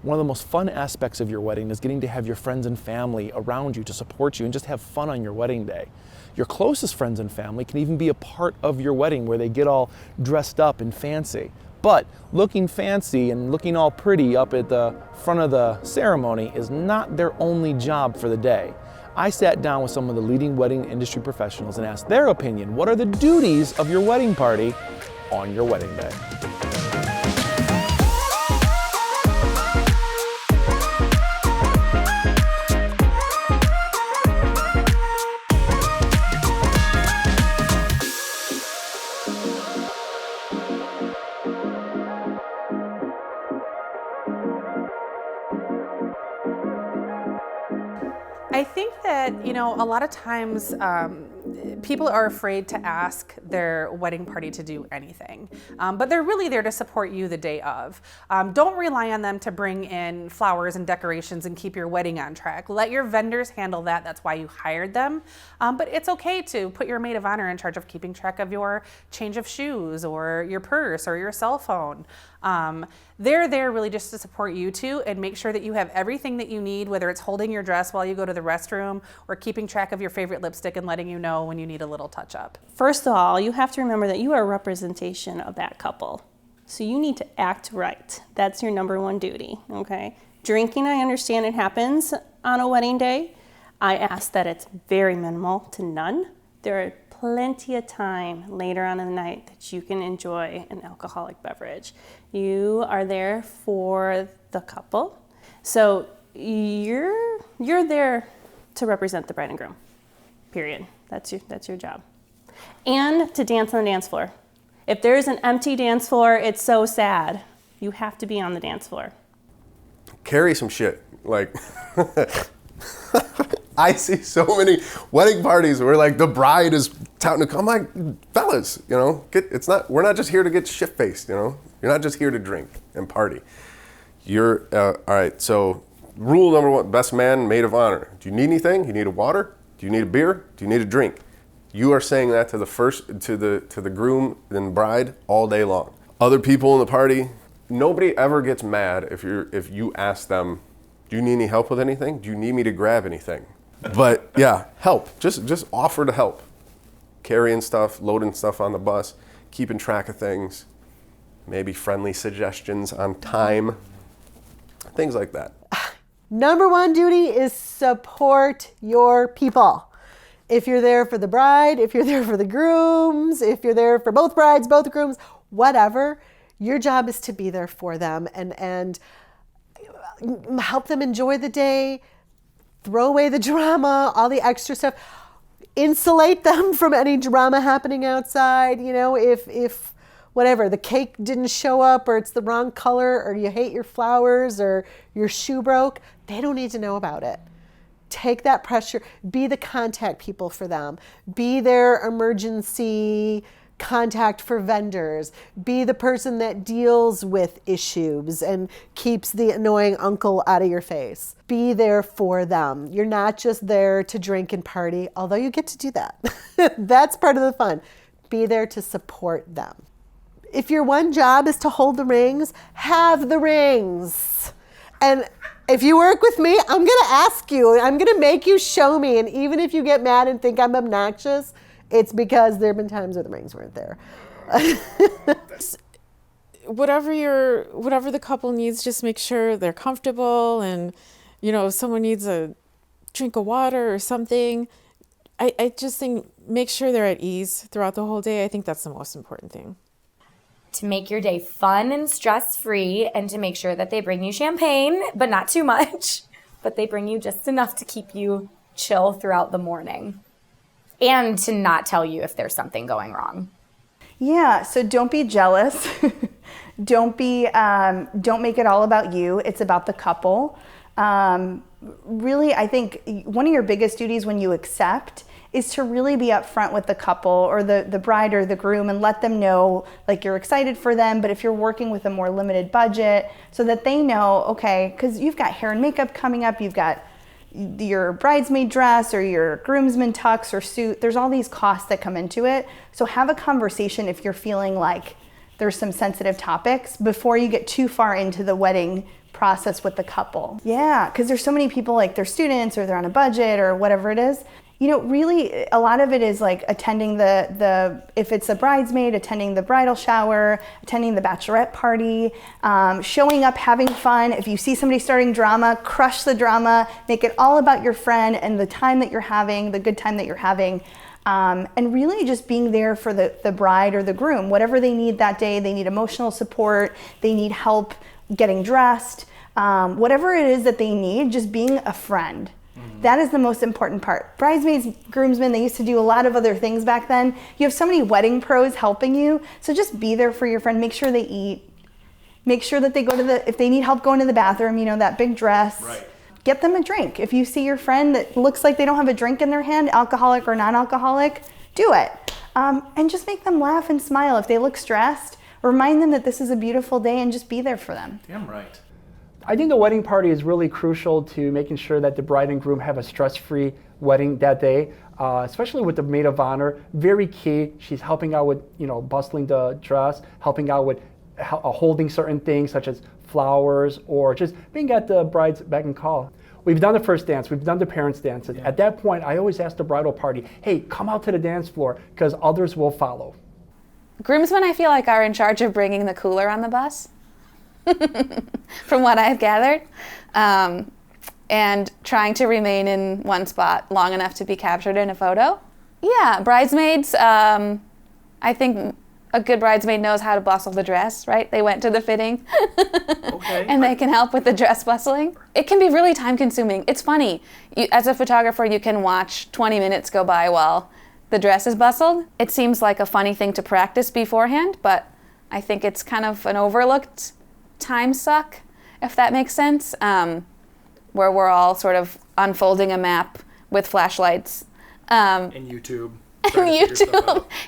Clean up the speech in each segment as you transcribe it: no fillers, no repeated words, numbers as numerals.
One of the most fun aspects of your wedding is getting to have your friends and family around you to support you and just have fun on your wedding day. Your closest friends and family can even be a part of your wedding where they get all dressed up and fancy. But looking fancy and looking all pretty up at the front of the ceremony is not their only job for the day. I sat down with some of the leading wedding industry professionals and asked their opinion. What are the duties of your wedding party on your wedding day? I think that, a lot of times people are afraid to ask their wedding party to do anything, but they're really there to support you the day of. Don't rely on them to bring in flowers and decorations and keep your wedding on track. Let your vendors handle that. That's why you hired them. But it's okay to put your maid of honor in charge of keeping track of your change of shoes or your purse or your cell phone. They're there really just to support you two and make sure that you have everything that you need, whether it's holding your dress while you go to the restroom or keeping track of your favorite lipstick and letting you know when you need a little touch up. First of all, you have to remember that you are a representation of that couple. So you need to act right. That's your number one duty, okay? Drinking, I understand it happens on a wedding day. I ask that it's very minimal to none. There are plenty of time later on in the night that you can enjoy an alcoholic beverage. You are there for the couple. So you're there to represent the bride and groom, period. That's your job. And to dance on the dance floor. If there's an empty dance floor, it's so sad. You have to be on the dance floor. Carry some shit. Like, I see so many wedding parties where like the bride is touting to come. I'm like, fellas, we're not just here to get shit-faced, You're not just here to drink and party. You're, all right, so rule number one, best man, maid of honor. Do you need anything? You need a water? Do you need a beer? Do you need a drink? You are saying that to the groom and bride all day long. Other people in the party, nobody ever gets mad if you ask them, do you need any help with anything? Do you need me to grab anything? But yeah, help. Just offer to help. Carrying stuff, loading stuff on the bus, keeping track of things, maybe friendly suggestions on time, things like that. Number one duty is support your people. If you're there for the bride, if you're there for the grooms, if you're there for both brides, both grooms, whatever, your job is to be there for them and help them enjoy the day, throw away the drama, all the extra stuff, insulate them from any drama happening outside. If whatever, the cake didn't show up or it's the wrong color or you hate your flowers or your shoe broke, they don't need to know about it. Take that pressure, be the contact people for them, be their emergency contact for vendors, be the person that deals with issues and keeps the annoying uncle out of your face. Be there for them. You're not just there to drink and party, although you get to do that. That's part of the fun. Be there to support them. If your one job is to hold the rings, have the rings. And if you work with me, I'm gonna ask you, I'm gonna make you show me, and even if you get mad and think I'm obnoxious, it's because there have been times where the rings weren't there. Whatever the couple needs, just make sure they're comfortable, and if someone needs a drink of water or something, I just think make sure they're at ease throughout the whole day. I think that's the most important thing. To make your day fun and stress-free, and to make sure that they bring you champagne, but not too much, but they bring you just enough to keep you chill throughout the morning. And to not tell you if there's something going wrong. Yeah, so don't be jealous. Don't make it all about you. It's about the couple. Really, I think one of your biggest duties when you accept is to really be upfront with the couple or the bride or the groom and let them know like you're excited for them, but if you're working with a more limited budget, so that they know, okay, because you've got hair and makeup coming up, you've got your bridesmaid dress or your groomsman tux or suit, there's all these costs that come into it. So have a conversation if you're feeling like there's some sensitive topics before you get too far into the wedding process with the couple. Yeah, because there's so many people, like they're students or they're on a budget or whatever it is. You know, really, a lot of it is like attending if it's a bridesmaid, attending the bridal shower, attending the bachelorette party, showing up, having fun. If you see somebody starting drama, crush the drama, make it all about your friend and the time that you're having, the good time that you're having. And really just being there for the bride or the groom, whatever they need that day. They need emotional support, they need help getting dressed, whatever it is that they need, just being a friend. That is the most important part. Bridesmaids, groomsmen, they used to do a lot of other things back then. You have so many wedding pros helping you, so just be there for your friend. Make sure they eat. Make sure that they go if they need help going to the bathroom, you know, that big dress. Right. Get them a drink. If you see your friend that looks like they don't have a drink in their hand, alcoholic or non-alcoholic, do it. And just make them laugh and smile. If they look stressed, remind them that this is a beautiful day and just be there for them. Damn right. I think the wedding party is really crucial to making sure that the bride and groom have a stress-free wedding that day, especially with the maid of honor. Very key. She's helping out with, bustling the dress, helping out with holding certain things such as flowers, or just being at the bride's beck and call. We've done the first dance, we've done the parents' dances. Yeah. At that point, I always ask the bridal party, hey, come out to the dance floor, because others will follow. Groomsmen, I feel like, are in charge of bringing the cooler on the bus, from what I've gathered, and trying to remain in one spot long enough to be captured in a photo. Yeah, bridesmaids, I think a good bridesmaid knows how to bustle the dress, right? They went to the fitting, okay. And they can help with the dress bustling. It can be really time consuming. It's funny, as a photographer, you can watch 20 minutes go by while the dress is bustled. It seems like a funny thing to practice beforehand, but I think it's kind of an overlooked time suck, if that makes sense, where we're all sort of unfolding a map with flashlights. And YouTube.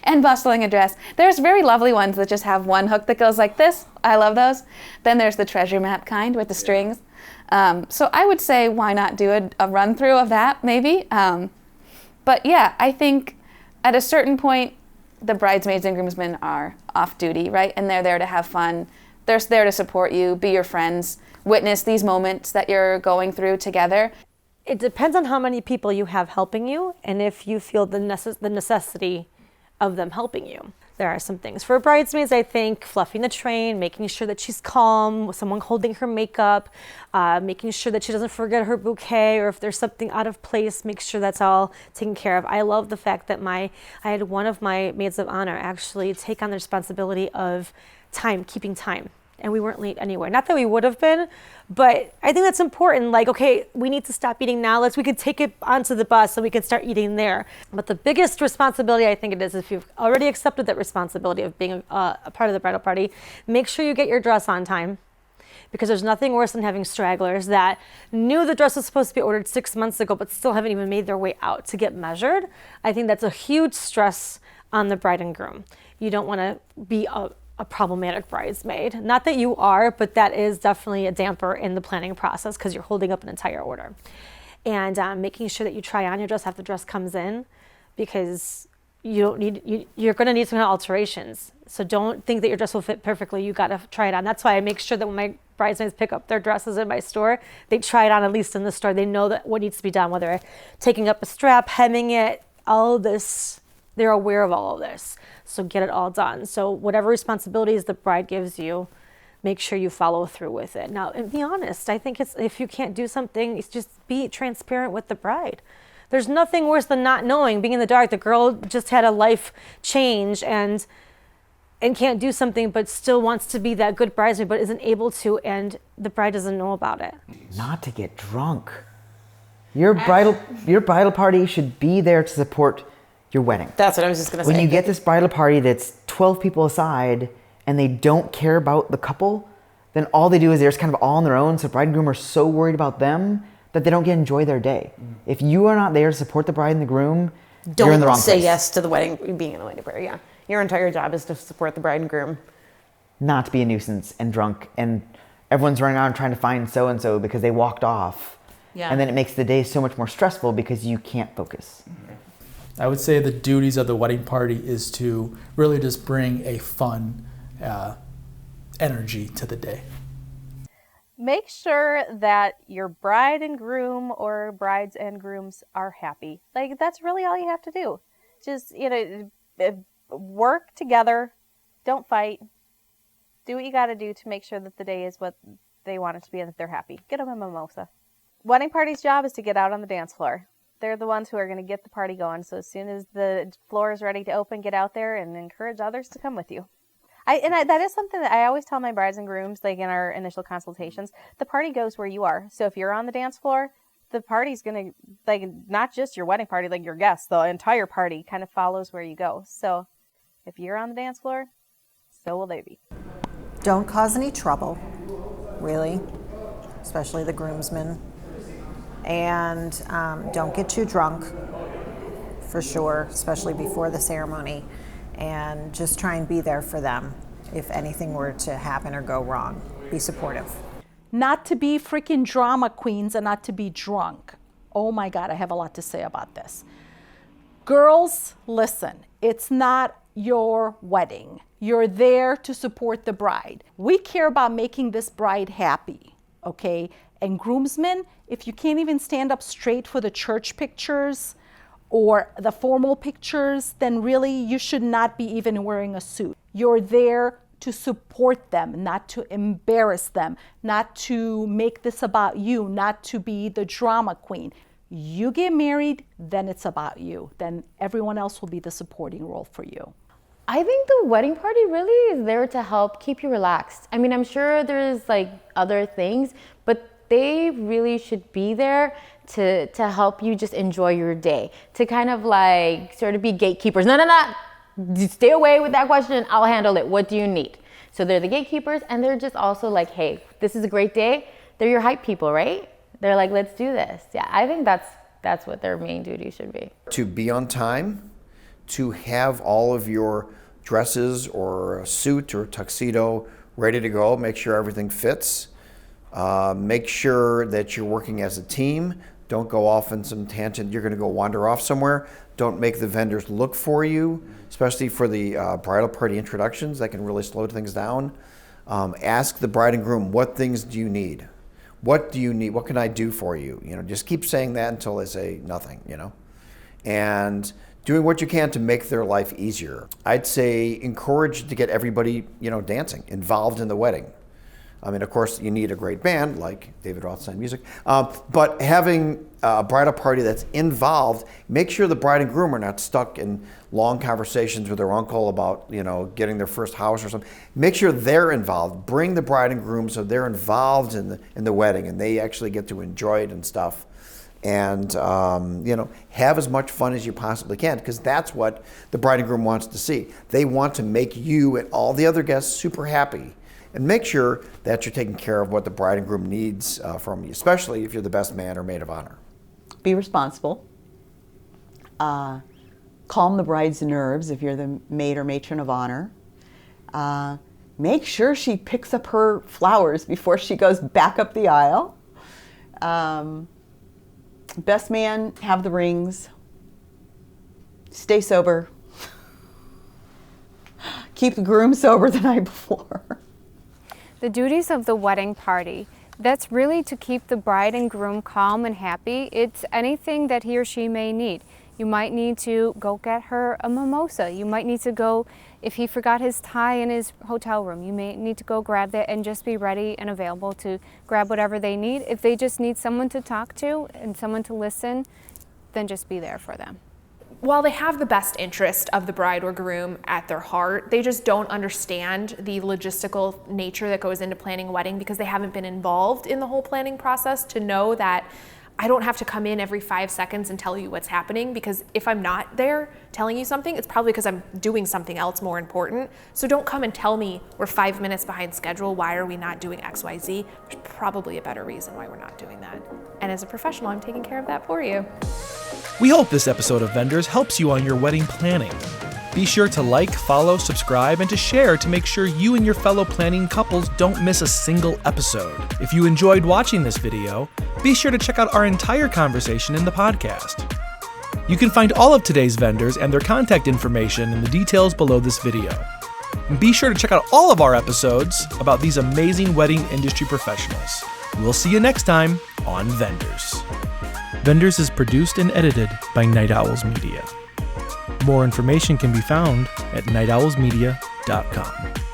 And bustling a dress. There's very lovely ones that just have one hook that goes like this. I love those. Then there's the treasure map kind with the strings. So I would say, why not do a run through of that maybe? But yeah, I think at a certain point, the bridesmaids and groomsmen are off duty, right? And they're there to have fun. They're there to support you, be your friends, witness these moments that you're going through together. It depends on how many people you have helping you and if you feel the necessity of them helping you. There are some things. For bridesmaids, I think fluffing the train, making sure that she's calm, someone holding her makeup, making sure that she doesn't forget her bouquet, or if there's something out of place, make sure that's all taken care of. I love the fact that I had one of my maids of honor actually take on the responsibility of keeping time. And we weren't late anywhere. Not that we would have been, but I think that's important. Like, okay, we need to stop eating now. We could take it onto the bus so we can start eating there. But the biggest responsibility, I think it is, if you've already accepted that responsibility of being a part of the bridal party, make sure you get your dress on time. Because there's nothing worse than having stragglers that knew the dress was supposed to be ordered 6 months ago, but still haven't even made their way out to get measured. I think that's a huge stress on the bride and groom. You don't want to be a problematic bridesmaid. Not that you are, but that is definitely a damper in the planning process because you're holding up an entire order. And making sure that you try on your dress after the dress comes in, because you're going to need some kind of alterations. So don't think that your dress will fit perfectly. You got to try it on. That's why I make sure that when my bridesmaids pick up their dresses in my store, they try it on at least in the store. They know that what needs to be done, whether taking up a strap, hemming it, all of this. They're aware of all of this. So get it all done. So whatever responsibilities the bride gives you, make sure you follow through with it. Now, and be honest. I think if you can't do something, it's just be transparent with the bride. There's nothing worse than not knowing, being in the dark. The girl just had a life change and can't do something, but still wants to be that good bridesmaid, but isn't able to, and the bride doesn't know about it. Not to get drunk. Your bridal party should be there to support your wedding. That's what I was just going to say. When you get this bridal party that's 12 people aside and they don't care about the couple, then all they do is they're just kind of all on their own. So bride and groom are so worried about them that they don't get to enjoy their day. If you are not there to support the bride and the groom, you're in the wrong place. Don't say yes to the wedding, being in a wedding party, yeah. Your entire job is to support the bride and groom. Not to be a nuisance and drunk and everyone's running around trying to find so-and-so because they walked off. Yeah. And then it makes the day so much more stressful because you can't focus. I would say the duties of the wedding party is to really just bring a fun energy to the day. Make sure that your bride and groom or brides and grooms are happy. Like, that's really all you have to do. Just, work together. Don't fight. Do what you got to do to make sure that the day is what they want it to be and that they're happy. Get them a mimosa. Wedding party's job is to get out on the dance floor. They're the ones who are going to get the party going. So as soon as the floor is ready to open, get out there and encourage others to come with you. That is something that I always tell my brides and grooms, like in our initial consultations, the party goes where you are. So if you're on the dance floor, the party's going to, like, not just your wedding party, like your guests, the entire party kind of follows where you go. So if you're on the dance floor, so will they be. Don't cause any trouble, really, especially the groomsmen. And don't get too drunk, for sure, especially before the ceremony. And just try and be there for them if anything were to happen or go wrong. Be supportive. Not to be freaking drama queens and not to be drunk. Oh my God, I have a lot to say about this. Girls, listen, it's not your wedding. You're there to support the bride. We care about making this bride happy, okay? And groomsmen, if you can't even stand up straight for the church pictures or the formal pictures, then really you should not be even wearing a suit. You're there to support them, not to embarrass them, not to make this about you, not to be the drama queen. You get married, then it's about you. Then everyone else will be the supporting role for you. I think the wedding party really is there to help keep you relaxed. I mean, I'm sure there's like other things, but they really should be there to help you just enjoy your day, to kind of like sort of be gatekeepers. No, stay away with that question. I'll handle it. What do you need? So they're the gatekeepers, and they're just also like, hey, this is a great day. They're your hype people, right? They're like, let's do this. Yeah, I think that's what their main duty should be. To be on time, to have all of your dresses or a suit or tuxedo ready to go, make sure everything fits. Make sure that you're working as a team. Don't go off in some tangent. You're going to go wander off somewhere. Don't make the vendors look for you, especially for the bridal party introductions. That can really slow things down. Ask the bride and groom, what things do you need? What do you need? What can I do for you? Just keep saying that until they say nothing, and doing what you can to make their life easier. I'd say encourage to get everybody, dancing, involved in the wedding. I mean, of course, you need a great band like David Rothstein Music, but having a bridal party that's involved, make sure the bride and groom are not stuck in long conversations with their uncle about, getting their first house or something. Make sure they're involved. Bring the bride and groom so they're involved in the wedding and they actually get to enjoy it and stuff. And have as much fun as you possibly can, because that's what the bride and groom wants to see. They want to make you and all the other guests super happy. And make sure that you're taking care of what the bride and groom needs from you, especially if you're the best man or maid of honor. Be responsible. Calm the bride's nerves if you're the maid or matron of honor. Make sure she picks up her flowers before she goes back up the aisle. Best man, have the rings. Stay sober. Keep the groom sober the night before. The duties of the wedding party, that's really to keep the bride and groom calm and happy. It's anything that he or she may need. You might need to go get her a mimosa. You might need to go, if he forgot his tie in his hotel room, you may need to go grab that and just be ready and available to grab whatever they need. If they just need someone to talk to and someone to listen, then just be there for them. While they have the best interest of the bride or groom at their heart, they just don't understand the logistical nature that goes into planning a wedding because they haven't been involved in the whole planning process to know that I don't have to come in every 5 seconds and tell you what's happening, because if I'm not there telling you something, it's probably because I'm doing something else more important. So don't come and tell me we're 5 minutes behind schedule. Why are we not doing X, Y, Z? There's probably a better reason why we're not doing that. And as a professional, I'm taking care of that for you. We hope this episode of Vendors helps you on your wedding planning. Be sure to like, follow, subscribe, and to share to make sure you and your fellow planning couples don't miss a single episode. If you enjoyed watching this video, be sure to check out our entire conversation in the podcast. You can find all of today's vendors and their contact information in the details below this video. And be sure to check out all of our episodes about these amazing wedding industry professionals. We'll see you next time on Vendors. Vendors is produced and edited by Night Owls Media. More information can be found at nightowlsmedia.com.